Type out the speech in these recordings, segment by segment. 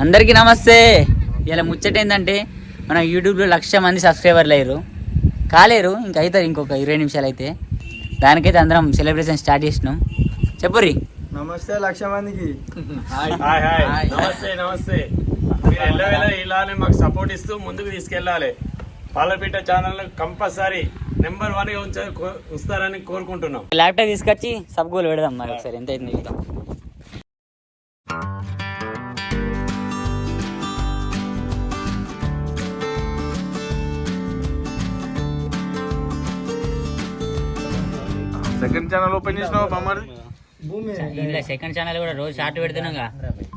అందరికీ నమస్తే. ఇలా ముచ్చట ఏంటంటే మన యూట్యూబ్లో 1,00,000 మంది సబ్స్క్రైబర్లు అయ్యారు. కాలేరు, ఇంకా అవుతారు ఇంకొక 20 నిమిషాలు అయితే. దానికైతే అందరం సెలబ్రేషన్ స్టార్ట్ చేసినాం. చెప్పుర్రి. నమస్తే 1,00,000 మందికి. నమస్తే నమస్తే. మీరు ఎల్లవేళ ఇలానే మాకు సపోర్ట్ ఇస్తూ ముందుకు తీసుకెళ్ళాలి. పాలపీట ఛానల్ కంపల్సరీ నెంబర్ 1గా ఉంచుతారని కోరుకుంటున్నాం. ల్యాప్టాప్ తీసుకొచ్చి సబ్ గోల్ పెడదాం మరి ఒకసారి ఎంత అయింది చూద్దాం. సెకండ్ ఛానల్ ఓపెన్ చేసినావు బామ్మది. ఇలా సెకండ్ ఛానల్ కూడా రోజు షార్ట్ పెడుతున్నాగా.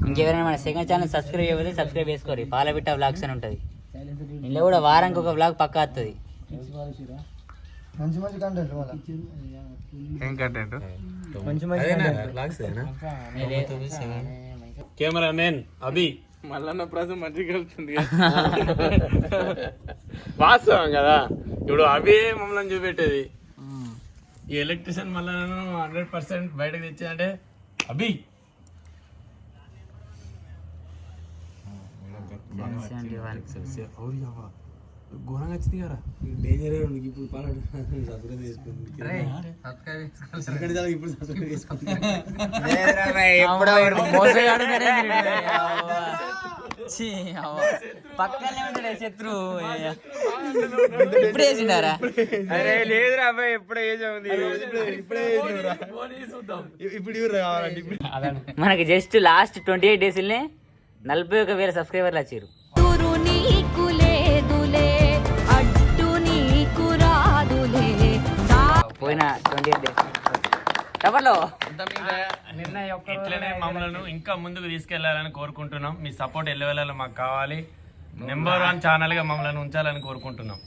ఇంకెవరైనా మన సెకండ్ ఛానల్ సబ్స్క్రైబ్ చేయకపోతే సబ్స్క్రైబ్ చేసుకోరు. పాలపిట్ట వ్లాగ్స్ అని ఉంటుంది. ఇంట్లో కూడా వారానికి ఒక వ్లాగ్ పక్కా వస్తుంది. మంచి మంచి కంటెంట్. ఏం కంటెంట్? కెమెరా మెన్ అభి మళ్ళా ప్రజలు మంచిగా కలుస్తుంది. వాస్తవం కదా. ఇప్పుడు అభి మమ్మల్ని చూపెట్టేది. ఈ ఎలక్ట్రిషియన్ మళ్ళా 100% బయటకు తెచ్చిందంటే అభి. ఘోరంగా వచ్చింది కదా. డేంజర్ ఇప్పుడు పక్కనే ఉంటాడు శత్రు. ఇప్పుడు వేసిండారా? లేదురా అబ్బాయి, ఎప్పుడే ఏజ్ ఉంది. ఇప్పుడు మనకి జస్ట్ లాస్ట్ 28 days 41,000 సబ్స్క్రైబర్లు వచ్చారు. పోయిన 28 days ఇట్లనే మమ్మల్ని ఇంకా ముందుకు తీసుకెళ్లాలని కోరుకుంటున్నాం. మీ సపోర్ట్ ఎల్లవేళలా మాకు కావాలి. నెంబర్ 1 ఛానల్ గా మమ్మల్ని ఉంచాలని కోరుకుంటున్నాం.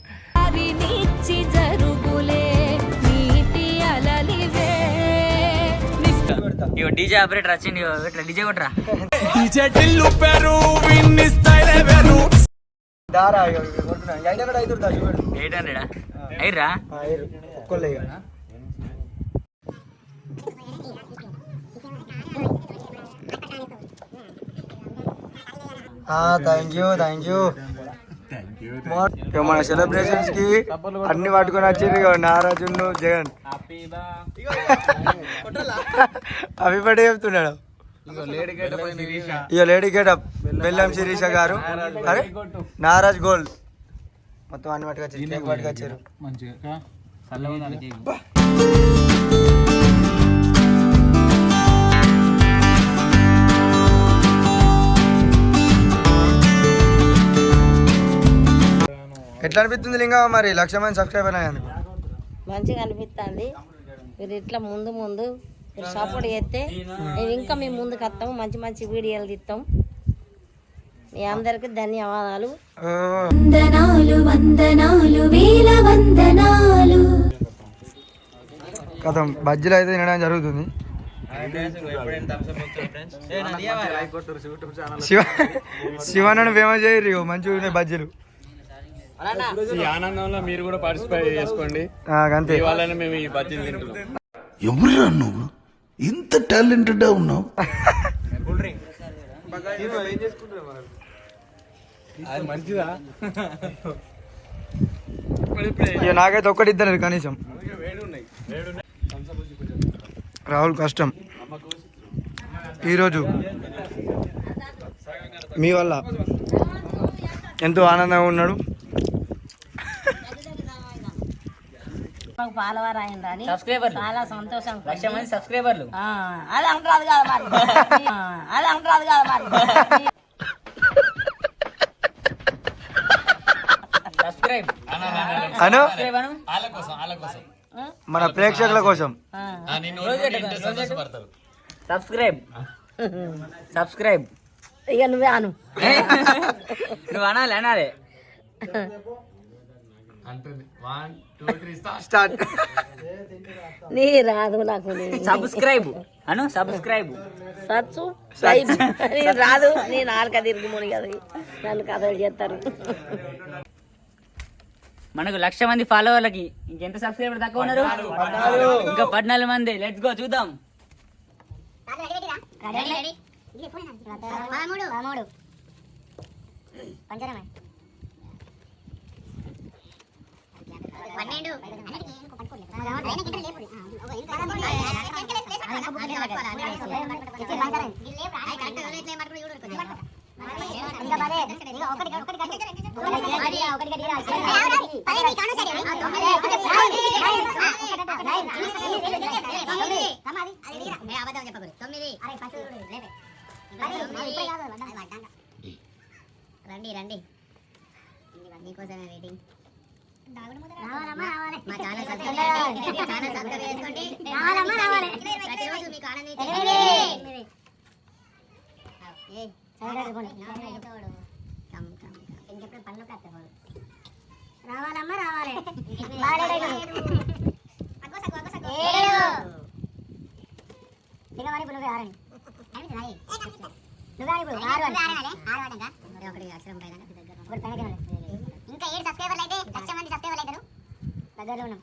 ఇగో డీజే ఆపరేటర్ వచ్చింది. ఇట్లా డీజే కొట్టరా. అయిరా థ్యాంక్ యూ. మన సెలబ్రేషన్స్ కి అన్ని పట్టుకొని వచ్చారు. నారాజు జగన్ అవి పడే చెప్తున్నాడు. ఇక లేడీ గెటప్ బెల్లం శిరీష గారు. అరే నారాజ్ గోల్డ్ మొత్తం అన్ని పట్టుకొచ్చారు. ఎట్లా అనిపిస్తుంది లింగా మరి 1,00,000 మంది సబ్స్క్రైబర్ అయ్యేందుకు? మంచిగా అనిపిస్తుంది. మీరు ఇట్లా ముందు మీరు సపోర్ట్ చేస్తే మేము ఇంకా మేము ముందుకు వస్తాము. మంచి మంచి వీడియోలు తీస్తాం. మీ అందరికి ధన్యవాదాలు. కథం బజ్జీలు అయితే తినడం జరుగుతుంది. శివన్నను ఫేమస్ చేయరు. మంచిగా ఉన్నాయి బజ్జీలు. ఈ ఆనందంలో మీరు కూడా పార్టిసిపేట్ చేసుకోండి. అంతే. ఇవాళనే మేము ఈ బజ్జీలు తింటున్నాం. ఎవరురా నువ్వు ఇంత టాలెంటెడ్ ఉన్నావు? నాకైతే ఒక్కటిద్దరు కనీసం. రాహుల్ కష్టం ఈరోజు మీ వల్ల ఎంతో ఆనందంగా ఉన్నాడు. చాలా సంతోషం. 1,00,000 మంది సబ్స్క్రైబర్లు. అది అంటరాదు కదా మరి. సబ్స్క్రైబ్ అను మన ప్రేక్షకుల కోసం. సబ్స్క్రైబ్ ఇక నువ్వే అను. నువ్వు అనాలి. స్టార్ట్. నీ రాదు నాకు. సబ్స్క్రైబ్ అను. సబ్స్క్రైబ్ రాదు. నీ నాలుక తిరిగి మునిగది. నన్ను కథలు చేస్తారు. మనకు 1,00,000 మంది ఫాలోవర్లకి ఇంకెంత సబ్స్క్రైబర్ తక్కువ ఉన్నారు? ఇంకా 14 మంది. లెట్స్ గో చూద్దాం. పంచరమే 12 రండి రండి మీకోసమే వెయిటింగ్. మా ఛానల్ సబ్స్క్రైబ్ చేసుకోండి. ప్రతిరోజు మీకు ఇంకెప్పుడు పనులు రావాలమ్మా రావాలి. ఇంకా 7 సబ్స్క్రైబర్లు అయితే 1,00,000 మంది సబ్స్క్రైబర్లు అవుతారు. దగ్గరలో ఉన్నాం.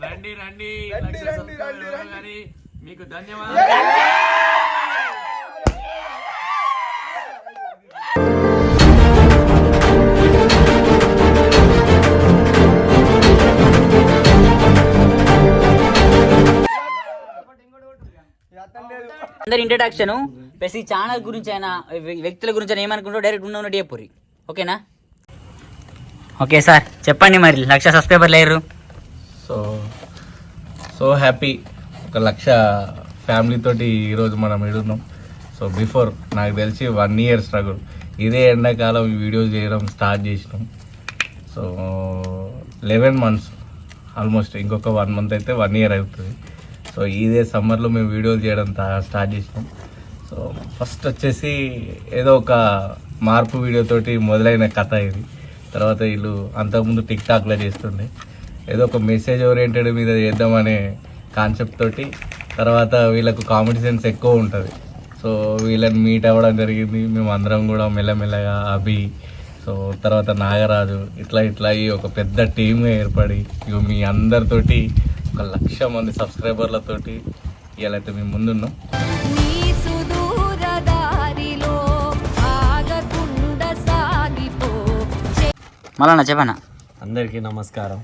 రండి రండి మీకు ధన్యవాదాలు. అందరి ఇంట్రడక్షన్ ప్లస్ ఈ ఛానల్ గురించి అయినా వ్యక్తుల గురించి అయినా ఏమనుకుంటూ డైరెక్ట్ ఉన్నట్టు చెప్పు. ఓకేనా? ఓకే సార్ చెప్పండి. మరి 1,00,000 సబ్స్క్రైబర్లు అయ్యారు. So happy. 1,00,000 ఫ్యామిలీ తోటి ఈరోజు మనం ఎడున్నాం. సో బిఫోర్ నాకు తెలిసి 1 year స్ట్రగుల్. ఇదే ఎండాకాలం ఈ వీడియోస్ చేయడం స్టార్ట్ చేసినాం. So 11 months almost. ఇంకొక 1 month అయితే 1 year అవుతుంది. సో ఇదే సమ్మర్లో మేము వీడియోలు చేయడం స్టార్ట్ చేసినాం. సో ఫస్ట్ వచ్చేసి ఏదో ఒక మార్పు వీడియోతోటి మొదలైన కథ ఇది. తర్వాత వీళ్ళు అంతకుముందు టిక్టాక్లో చేస్తుండే ఏదో ఒక మెసేజ్ ఓరియంటెడ్ మీద చేద్దామనే కాన్సెప్ట్ తోటి. తర్వాత వీళ్ళకు కామెడీ సెన్స్ ఎక్కువ ఉంటుంది. సో వీళ్ళని మీట్ అవ్వడం జరిగింది. మేము అందరం కూడా మెల్లమెల్లగా అభి, సో తర్వాత నాగరాజు ఇట్లా ఈ ఒక పెద్ద టీమ్గా ఏర్పడి ఇక మీ అందరితోటి 1,00,000 మంది సబ్స్క్రైబర్లతోటి ఇవాళైతే మేము ముందున్నాం. మళ్ళా చెప్పనా? అందరికీ నమస్కారం.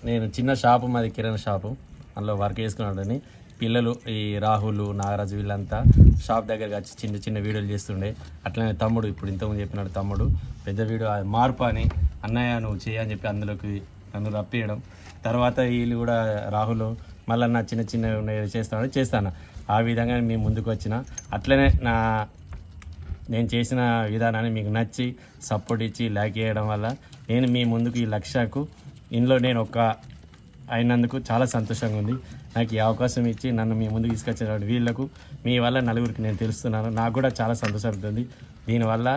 నేను చిన్న షాపు, మాది కిరాణా షాపు, అందులో వర్క్ చేసుకున్నాడని పిల్లలు ఈ రాహుల్, నాగరాజు వీళ్ళంతా షాప్ దగ్గరికి వచ్చి చిన్న చిన్న వీడియోలు చేస్తుండే. అట్లనే తమ్ముడు ఇప్పుడు ఇంతకుముందు చెప్పినాడు తమ్ముడు పెద్ద వీడియో మార్పు అని అన్నయ్య నువ్వు చేయని చెప్పి అందులోకి నన్ను రప్పియడం. తర్వాత వీళ్ళు కూడా రాహుల్ మళ్ళీ నా చిన్న చిన్న చేస్తాను. ఆ విధంగా మేము ముందుకు వచ్చిన. అట్లనే నేను చేసిన విధానాన్ని మీకు నచ్చి సపోర్ట్ ఇచ్చి లైక్ చేయడం వల్ల నేను మీ ముందుకు ఈ 1,00,000కు ఇందులో నేను అయినందుకు చాలా సంతోషంగా ఉంది. నాకు ఈ అవకాశం ఇచ్చి నన్ను మీ ముందుకు తీసుకొచ్చిన వీళ్ళకు మీ వల్ల నలుగురికి నేను తెలుస్తున్నాను. నాకు కూడా చాలా సంతోషం అవుతుంది. దీనివల్ల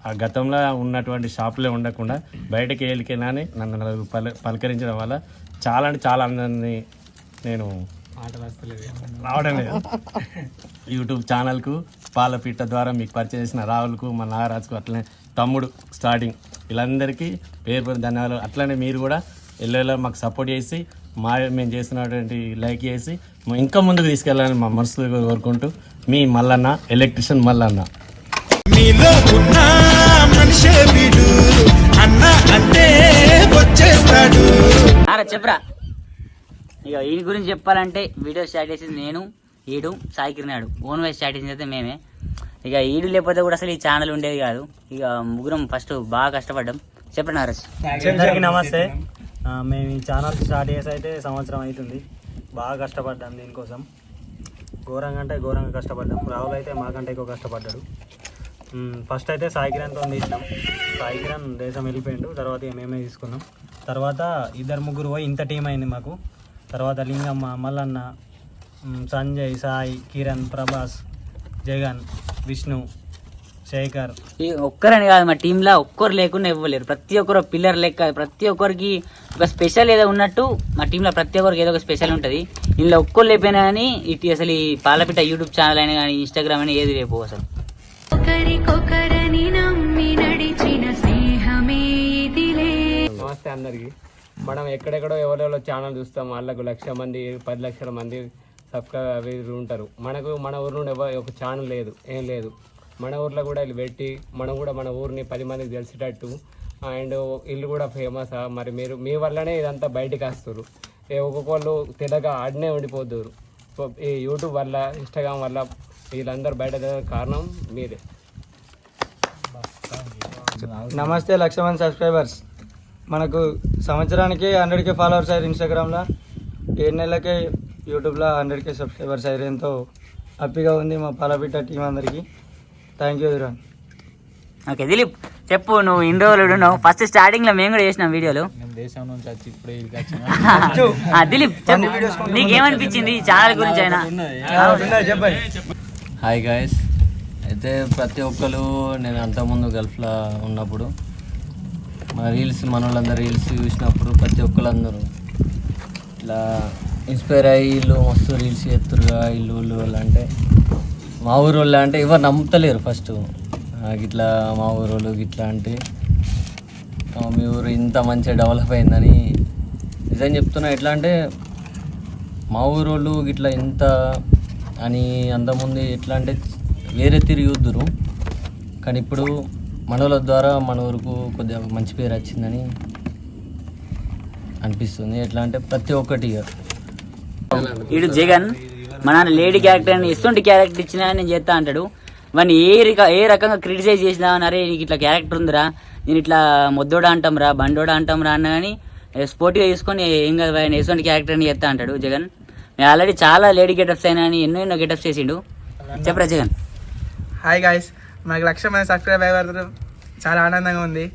ఆ గతంలో ఉన్నటువంటి షాపులే ఉండకుండా బయటకి వెళ్ళికెళ్ళానే నన్ను నలుగురు పలకరించడం వల్ల చాలా అంటే చాలా ఆనందాన్ని నేను రావడం లేదు. యూట్యూబ్ ఛానల్కు పాలపిట్ట ద్వారా మీకు పరిచయం చేసిన రాహుల్కు, మా నాగరాజుకు, అట్లనే తమ్ముడు స్టార్టింగ్ వీళ్ళందరికీ పేరు ధన్యవాదాలు. అట్లనే మీరు కూడా ఎల్లెల్లా మాకు సపోర్ట్ చేసి మేము చేస్తున్నటువంటి లైక్ చేసి ఇంకా ముందుకు తీసుకెళ్ళాలని మా మనసులో కోరుకుంటూ మీ మల్లన్న, ఎలక్ట్రిషియన్ మల్లన్న. నీలో ఉన్న మనిషే వీడు అన్న అంటే వచ్చేస్తాడు. చెప్పరా ఇక వీడి గురించి చెప్పాలంటే వీడియో స్టార్ట్ చేసింది నేను, ఈడు, సాయి కిరణాడు. ఓన్ వైజ్ స్టార్ట్ చేసింది అయితే మేమే. ఇక ఈడు లేకపోతే కూడా అసలు ఈ ఛానల్ ఉండేది కాదు. ఇక ముగ్గురం ఫస్ట్ బాగా కష్టపడ్డాం. చెప్పండి నారాజ్. అందరికీ నమస్తే. మేము ఈ ఛానల్ స్టార్ట్ చేసి అయితే సంవత్సరం అవుతుంది. బాగా కష్టపడ్డాం దీనికోసం. ఘోరంగా అంటే ఘోరంగా కష్టపడ్డాం. రాహుల్ అయితే మాకంటే ఎక్కువ కష్టపడ్డాడు. ఫస్ట్ అయితే సాయి కిరణ్తో తీసినాం. సాయి కిరణ్ దేశం వెళ్ళిపోయిండు. తర్వాత ఇక మేమే తీసుకున్నాం. తర్వాత 2-3 పోయి ఇంత టీం అయింది మాకు. తర్వాత లింగమ్మ, మల్లన్న, సంజయ్, సాయి, కిరణ్, ప్రభాస్, జగన్, విష్ణు, శేఖర్. ఈ ఒక్కరని కాదు, మా టీంలో ఒక్కరు లేకుండా ఇవ్వలేరు. ప్రతి ఒక్కరు పిల్లర్ లెక్క, ప్రతి ఒక్కరికి ఒక స్పెషల్ ఏదో ఉన్నట్టు మా టీంలో ప్రతి ఒక్కరికి ఏదో ఒక స్పెషల్ ఉంటుంది. ఇందులో ఒక్కరు లేకపోయినా కానీ ఇటు అసలు ఈ పాలపిట్ట యూట్యూబ్ ఛానల్ అయినా కానీ ఇన్స్టాగ్రామ్ అయినా ఏది రేపు అసలు. నమస్తే అందరికి. మనం ఎక్కడెక్కడో ఎవరెవరో ఛానల్ చూస్తాం, వాళ్ళకు 1,00,000 మంది 10 లక్షల మంది సబ్స్క్రైబర్ ఉంటారు. మనకు మన ఊరు నుండి ఒక ఛానల్ లేదు, ఏం లేదు. మన ఊర్లో కూడా వీళ్ళు పెట్టి మనం కూడా మన ఊరిని 10 మందికి తెలిసేటట్టు, అండ్ ఇల్లు కూడా ఫేమస్. మరి మీరు మీ వల్లనే ఇదంతా బయటికి వస్తారు. ఒక్కొక్కళ్ళు తెల్లగా ఆడనే ఉండిపోతున్నారు. ఈ యూట్యూబ్ వల్ల, ఇన్స్టాగ్రామ్ వల్ల వీళ్ళందరూ బయట కారణం మీరే. నమస్తే 1,00,000 మంది సబ్స్క్రైబర్స్. మనకు సంవత్సరానికి 100K ఫాలోవర్స్ అయ్యారు ఇన్స్టాగ్రామ్లో. 7 నెలలకే యూట్యూబ్లో 100K సబ్స్క్రైబర్స్ అయ్యారు. ఎంతో హ్యాపీగా ఉంది మా పాలపిట్ట టీం అందరికీ. Thank you everyone. Okay Dilip చెప్పు, నువ్వు ఇన్ని రోజులు ఉన్నావు. ఫస్ట్ స్టార్టింగ్లో మేము కూడా చేసినాం వీడియోలు. దేశం నుంచి వచ్చి ఇప్పుడే దిలీప్ చెప్పు, నీకేమనిపించింది ఈ ఛానల్ గురించి అయినా? చెప్పండి. Hi guys. అయితే ప్రతి ఒక్కరు, నేను అంతకుముందు గల్ఫ్లో ఉన్నప్పుడు మన వాళ్ళందరూ రీల్స్ చూసినప్పుడు ప్రతి ఒక్కరు ఇట్లా ఇన్స్పైర్ అయ్యి వీళ్ళు మస్తు రీల్స్ చేస్తురుగా వీళ్ళు వాళ్ళు అంటే, మా ఊరు వాళ్ళు అంటే ఎవరు నమ్ముతలేరు. ఫస్ట్ ఇట్లా మా ఊరు వాళ్ళు ఇట్లా అంటే మీ ఊరు ఇంత మంచిగా డెవలప్ అయిందని నిజం చెప్తున్నా. ఎట్లా అంటే మా ఊరు వాళ్ళు ఇట్లా ఇంత అని అంతకుముందు ఎట్లా అంటే వేరే తిరిగి చూద్దురు, కానీ ఇప్పుడు మనోళ్ళ ద్వారా మన ఊరుకు కొద్దిగా మంచి పేరు వచ్చిందని అనిపిస్తుంది. ఎట్లా అంటే ప్రతి ఒక్కటి ఇటు జగన్ మన లేడీ క్యారెక్టర్ అని ఎటువంటి క్యారెక్టర్ ఇచ్చినా నేను చేస్తా అంటాడు. వాడిని ఏ రకంగా క్రిటిసైజ్ చేసినా, అరే నీకు ఇట్లా క్యారెక్టర్ ఉందిరా, నేను ఇట్లా మొద్దోడా అంటాం రా, బండోడా అంటాం రా అన్న కానీ స్పోర్టివ్గా తీసుకొని ఏం కాదు ఆయన ఎటువంటి క్యారెక్టర్ అని చేస్తా అంటాడు జగన్. నేను ఆల్రెడీ చాలా లేడీ గెటప్స్ అయినా అని ఎన్నో గెటప్స్ చేసిండు. చెప్పరా జగన్. హాయ్ గాయస్, మనకు 1,00,000 మంది సబ్స్క్రైబ్ అయ్యారు. చాలా ఆనందంగా ఉంది.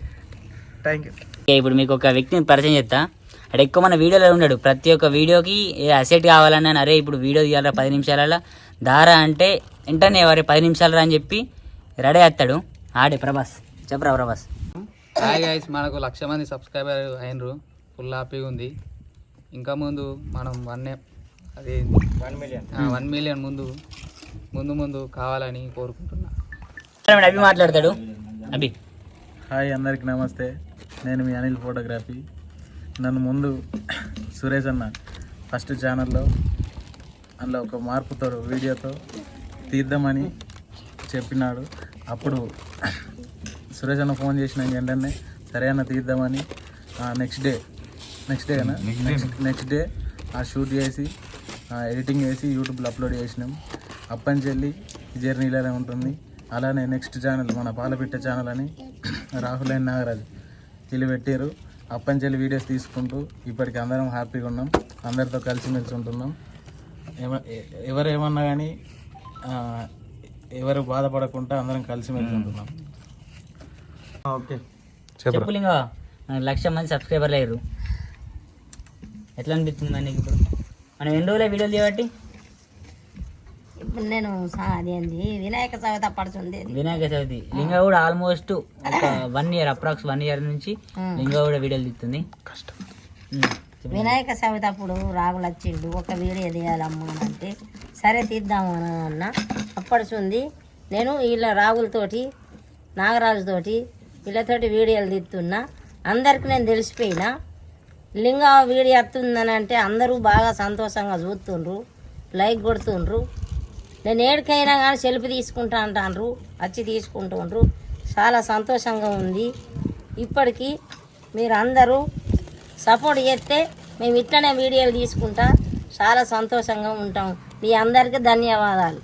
Thank you. ఇప్పుడు మీకు ఒక వ్యక్తిని పరిచయం చేస్తా. అక్కడ ఎక్కువ మన వీడియోలో ఉన్నాడు. ప్రతి ఒక్క వీడియోకి ఏ అసెట్ కావాలన్నా, అరే ఇప్పుడు వీడియో తీయాలరా 10 నిమిషాలలో దారా అంటే వెంటనే వారి 10 నిమిషాలు రా అని చెప్పి రెడీ అవుతాడు. ఆడే ప్రభాస్. చెప్పరా ప్రభాస్. హాయ్ గైస్, మనకు 1,00,000 మంది సబ్స్క్రైబర్ అయినరు. ఫుల్ హ్యాపీగా ఉంది. ఇంకా ముందు మనం 1 మిలియన్ ముందు కావాలని కోరుకుంటున్నా. అభి మాట్లాడతాడు. అభి. హాయ్ అందరికి నమస్తే. నేను మీ అనిల్ ఫోటోగ్రఫీ. నన్ను ముందు సురేష్ అన్న ఫస్ట్ ఛానల్లో అందులో ఒక మార్పుతో వీడియోతో తీద్దామని చెప్పినాడు. అప్పుడు సురేష్ అన్న ఫోన్ చేసిన వెంటనే సరే అన్న తీద్దామని నెక్స్ట్ డే ఆ షూట్ చేసి ఎడిటింగ్ చేసి యూట్యూబ్లో అప్లోడ్ చేసినాం. అప్పంచెల్లి జర్నీ ఇలానే ఉంటుంది. అలానే నెక్స్ట్ ఛానల్ మన పాలపిట్ట ఛానల్ అని రాహుల్ అండ్ నాగరాజ్ వీళ్ళు పెట్టారు. అప్పంచెల్లి వీడియోస్ తీసుకుంటూ ఇప్పటికి అందరం హ్యాపీగా ఉన్నాం. అందరితో కలిసిమెలిసి ఉంటున్నాం. ఎవరు ఏమన్నా కానీ ఎవరు బాధపడకుండా అందరం కలిసిమెలిసి ఉంటున్నాం. ఓకే చెప్పు లింగా. 1,00,000 మంది సబ్స్క్రైబర్లు అయ్యారు. ఎట్లా అనిపిస్తుంది మనకి ఇప్పుడు? మనం ఎన్ని రోజుల వీడియోలు చేయబట్టి? ఇప్పుడు నేను అదేంది వినాయక చవితి పడుతుంది. వినాయక చవితి లింగా కూడా ఆల్మోస్ట్ ఒక 1 ఇయర్ అప్రాక్స్ 1 ఇయర్ నుంచి లింగా కూడా వీడియోలు తీస్తుంది. వినాయక చవితి అప్పుడు రాగులు వచ్చిండు, ఒక వీడియో తీయాలమ్మా అంటే సరే తీద్దాము అన్న. అప్పడుచుంది నేను వీళ్ళ రాగులతోటి నాగరాజుతోటి వీళ్ళతోటి వీడియోలు తీస్తున్నా. అందరికి నేను తెలిసిపోయినా లింగా వీడియో వస్తుందని అంటే అందరూ బాగా సంతోషంగా చూస్తుండ్రు, లైక్ కొడుతుండ్రు. నేను ఏడికైనా కానీ సెల్ఫీ తీసుకుంటా అంటాండ్రు, వచ్చి తీసుకుంటుండ్రు. చాలా సంతోషంగా ఉంది. ఇప్పటికీ మీరు అందరూ సపోర్ట్ చేస్తే మేము ఇట్లనే వీడియోలు తీసుకుంటా చాలా సంతోషంగా ఉంటాం. మీ అందరికీ ధన్యవాదాలు.